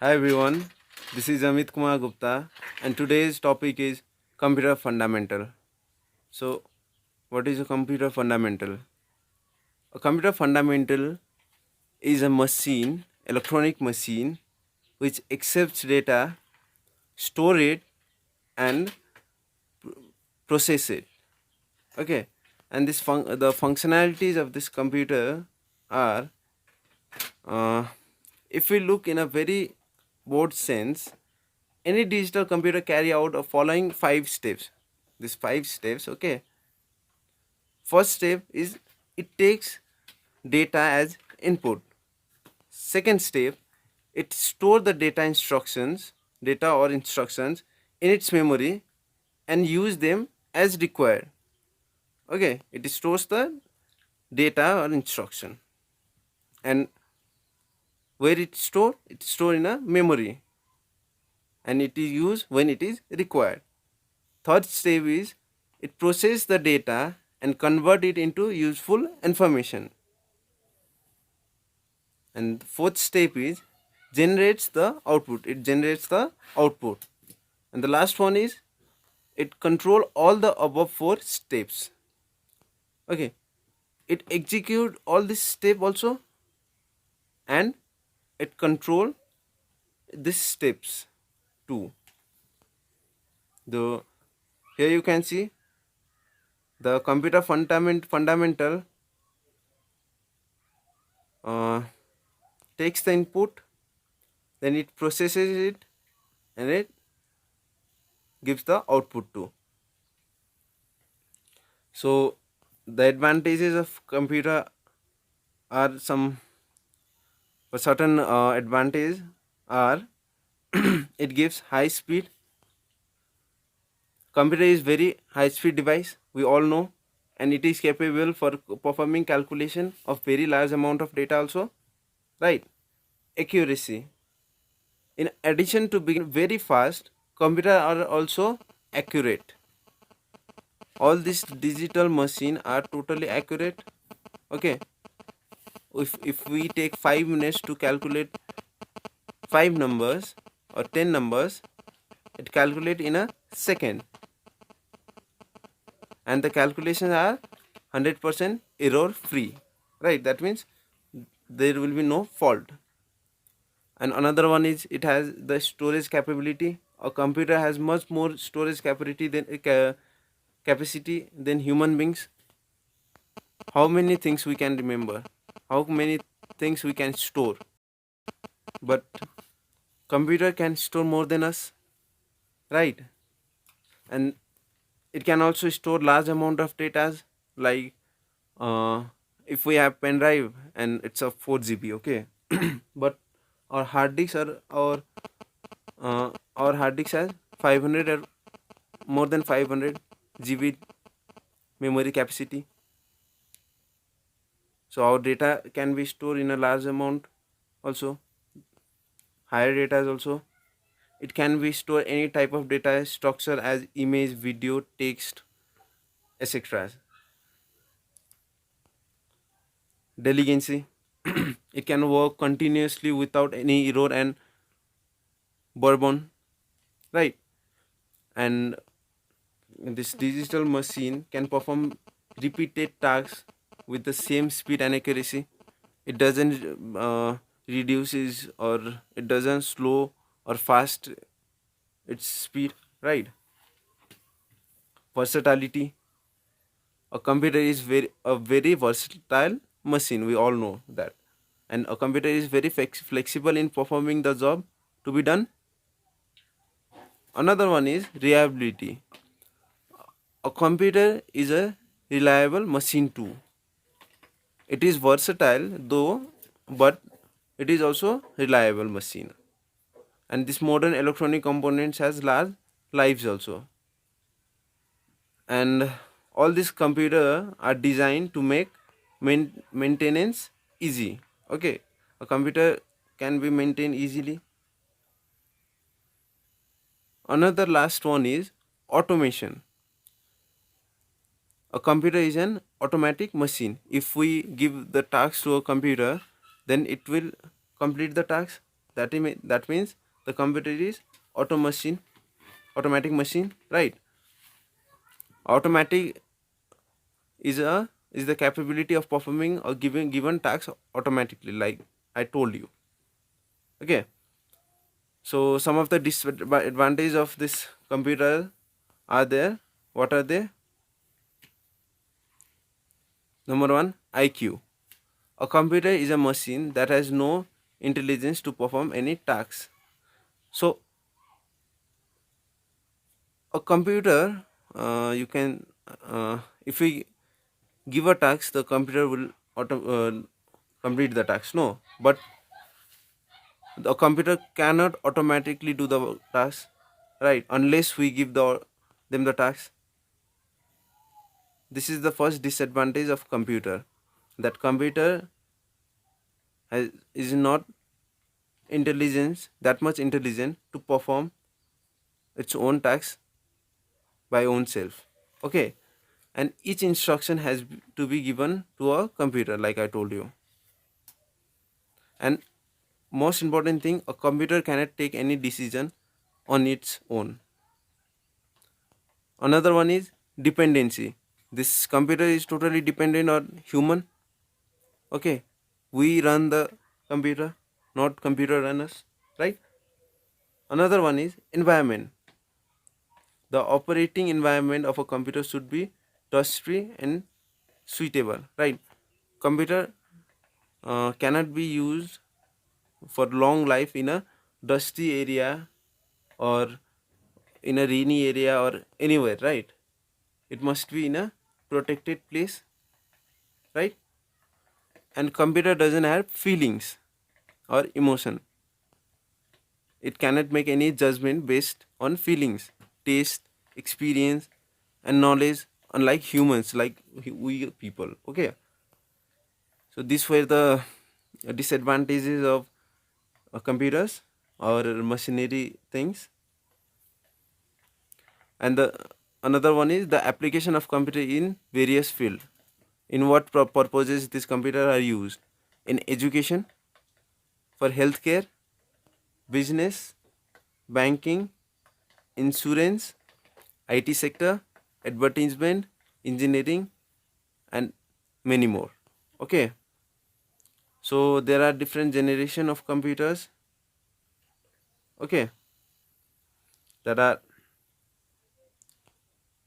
Hi everyone, this is Amit Kumar Gupta, and today's topic is computer fundamental. So, what is a computer fundamental? A computer fundamental is a machine, electronic machine, which accepts data, store it, and process it. Okay, and the functionalities of this computer are, uh, if we look in a very broad sense, any digital computer carry out a following 5 steps. These 5 steps, okay. First step is it takes data as input. Second step, it store the data or instructions in its memory and use them as required. Okay, it stores the data or instruction, and where it store in a memory, and it is used when it is required. Third step is it processes the data and convert it into useful information. And fourth step is generates the output. It generates the output. And the last one is it control all the above 4 steps. Okay. It execute all this step also, and it control these steps too. The Here you can see the computer fundamental uh, takes the input, then it processes it, and it gives the output too. So the advantages of computer are some, a certain advantage are it gives high speed. Computer is very high speed device, we all know, and it is capable for performing calculation of very large amount of data also, right? Accuracy, in addition to being very fast, computer are also accurate. All these digital machine are totally accurate. Okay, if we take 5 minutes to calculate 5 numbers or 10 numbers, it calculate in a second, and the calculations are 100% error free, right? That means there will be no fault. And another one is it has the storage capability. A computer has much more storage capacity than human beings. How many things we can remember, how many things we can store, but computer can store more than us, right? And it can also store large amount of data, like uh, if we have pen drive and it's a 4 GB, okay. But our hard disks are our hard disk has 500 or more than 500 GB memory capacity. So our data can be stored in a large amount also, higher data also. It can be stored any type of data structure as image, video, text, etc. Deligency, it can work continuously without any error and bourbon, right? And this digital machine can perform repeated tasks with the same speed and accuracy. It doesn't reduces, or it doesn't slow or fast its speed, right? Versatility, a computer is very versatile machine, we all know that. And a computer is very flexible in performing the job to be done. Another one is reliability. A computer is a reliable machine too. It is versatile though, but it is also reliable machine. And this modern electronic components has large lives also. And all these computer are designed to make maintenance easy. Okay, a computer can be maintained easily. Another last one is automation. A computer is an automatic machine. If we give the task to a computer, then it will complete the task. that means the computer is automatic machine, right? Automatic is the capability of performing or giving given tasks automatically, like I told you. Okay. So some of the disadvantages of this computer are there. What are they? Number one, IQ. A computer is a machine that has no intelligence to perform any tasks. So a computer, you can, if we give a task, the computer will complete the task. No, but the computer cannot automatically do the task, right? Unless we give them the task. This is the first disadvantage of computer. That computer is not that much intelligent to perform its own tasks by own self. Okay, and each instruction has to be given to a computer, like I told you. And most important thing, a computer cannot take any decision on its own. Another one is dependency. This computer is totally dependent on human. Okay, we run the computer, not computer run us, right? Another one is environment. The operating environment of a computer should be dust free and suitable, right? Computer cannot be used for long life in a dusty area or in a rainy area or anywhere, right? It must be in a protected place, right? And computer doesn't have feelings or emotion. It cannot make any judgment based on feelings, taste, experience, and knowledge, unlike humans, like we people. Okay. So these were the disadvantages of computers or machinery things. And the another one is the application of computer in various field. In what purposes these computer are used? In education, for healthcare, business, banking, insurance, IT sector, advertisement, engineering, and many more. Okay. So there are different generation of computers. Okay. That are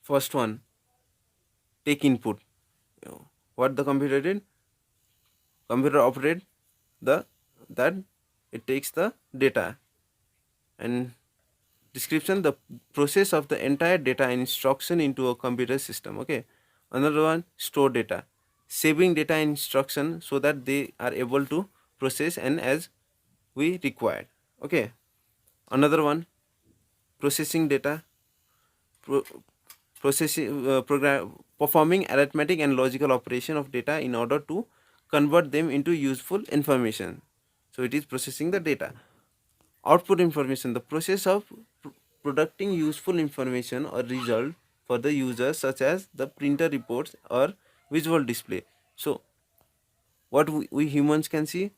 first one, take input. What the computer did? Computer operate the that it takes the data. And description, the process of the entire data and instruction into a computer system. Okay. Another one, store data, saving data and instruction so that they are able to process and as we required. Okay. Another one, processing data, pro- processing program performing arithmetic and logical operation of data in order to convert them into useful information. So it is processing the data. Output information, the process of producing useful information or result for the user, such as the printer reports or visual display. So what we humans can see,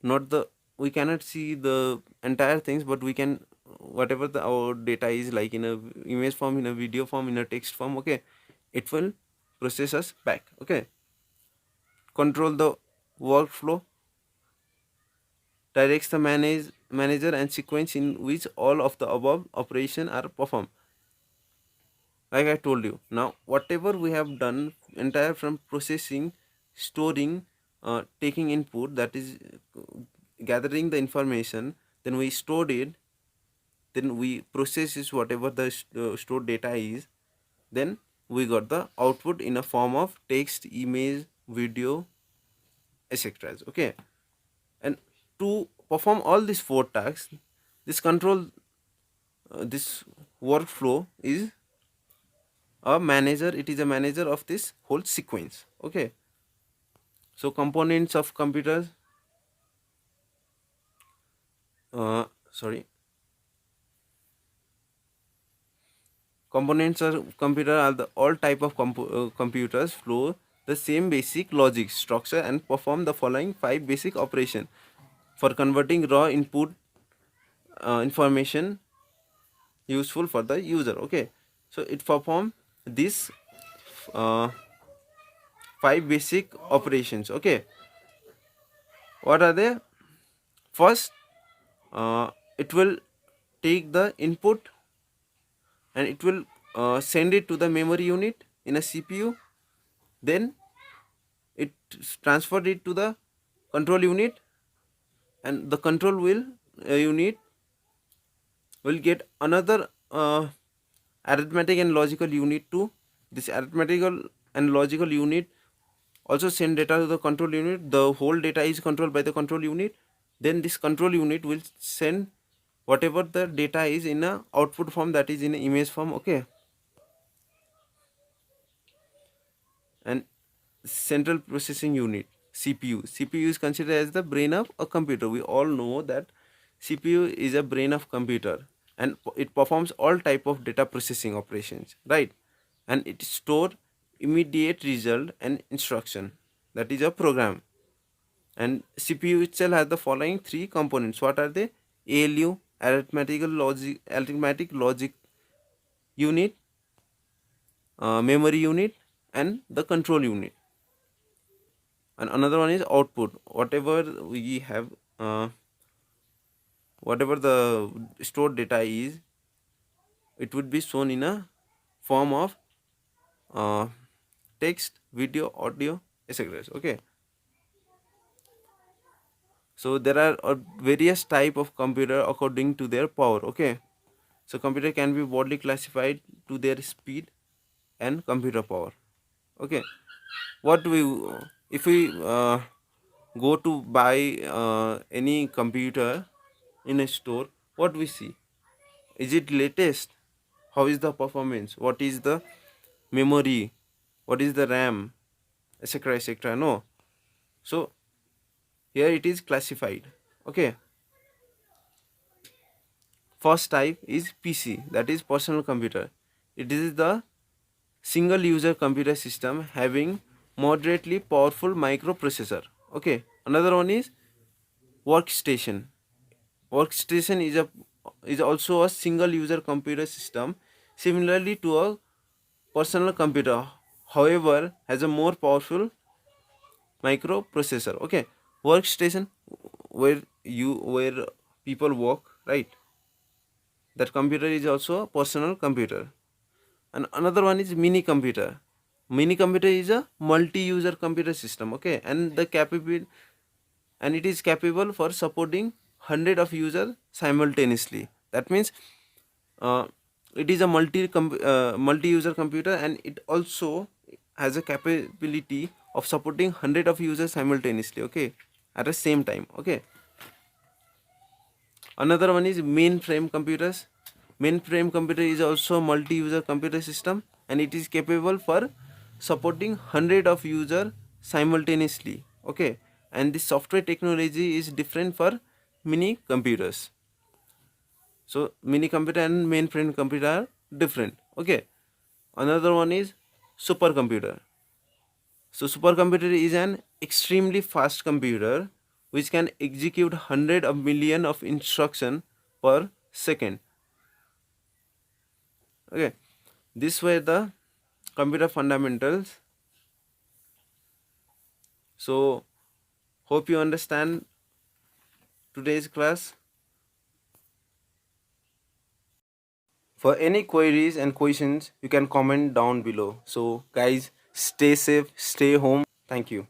not the we cannot see the entire things, but we can whatever our data is, like in a image form, in a video form, in a text form. Okay, it will process us back. Okay, control the workflow, directs the manager and sequence in which all of the above operation are performed, like I told you. Now whatever we have done entire from processing, storing, taking input, that is gathering the information, then we stored it, then we process is whatever the stored data is, then we got the output in a form of text, image, video, etc. Okay, and to perform all these four tasks, this control this workflow is a manager. It is a manager of this whole sequence. Okay, so components of computers, sorry, components of computer are the all type of computers flow the same basic logic structure and perform the following five basic operation. for converting raw input information useful for the user. Okay, so it perform these uh, 5 basic operations. Okay, what are they? First, it will take the input and it will send it to the memory unit in a CPU. Then it transferred it to the control unit, and the control unit will get another arithmetic and logical unit to this arithmetical and logical unit also send data to the control unit. The whole data is controlled by the control unit. Then this control unit will send whatever the data is in a output form, that is in a image form. Okay, and central processing unit, CPU is considered as the brain of a computer. We all know that CPU is a brain of computer, and it performs all type of data processing operations, right? And it store immediate result and instruction, that is a program. And CPU itself has the following 3 components. What are they? ALU, arithmetic logic unit, memory unit, and the control unit. And another one is output. Whatever we have, whatever the stored data is, it would be shown in a form of uh, text, video, audio, etc. Okay, so there are various type of computer according to their power. Okay, so computer can be broadly classified to their speed and computer power. Okay, what we if we go to buy any computer in a store, what we see? Is it latest? How is the performance? What is the memory? What is the RAM, etc., etc.? No. So here it is classified. Okay, first type is PC, that is personal computer. It is the single user computer system having moderately powerful microprocessor. Okay, another one is workstation. Workstation is also a single user computer system similarly to a personal computer, however has a more powerful microprocessor. Okay, workstation, where people work, right? That computer is also a personal computer. And another one is mini computer. Mini computer is a multi-user computer system. Okay, and it is capable for supporting hundred of users simultaneously. That means uh, it is a multi-user computer, and it also has a capability of supporting hundred of users simultaneously. Okay, at the same time. Okay, another one is mainframe computers. Mainframe computer is also a multi-user computer system, and it is capable for supporting hundred of user simultaneously. Okay, and the software technology is different for mini computers. So mini computer and mainframe computer are different. Okay, another one is supercomputer. So supercomputer is an extremely fast computer which can execute hundred of million of instruction per second. Okay, these were the computer fundamentals. So hope you understand today's class. For any queries and questions, you can comment down below. So guys, stay safe, stay home. Thank you.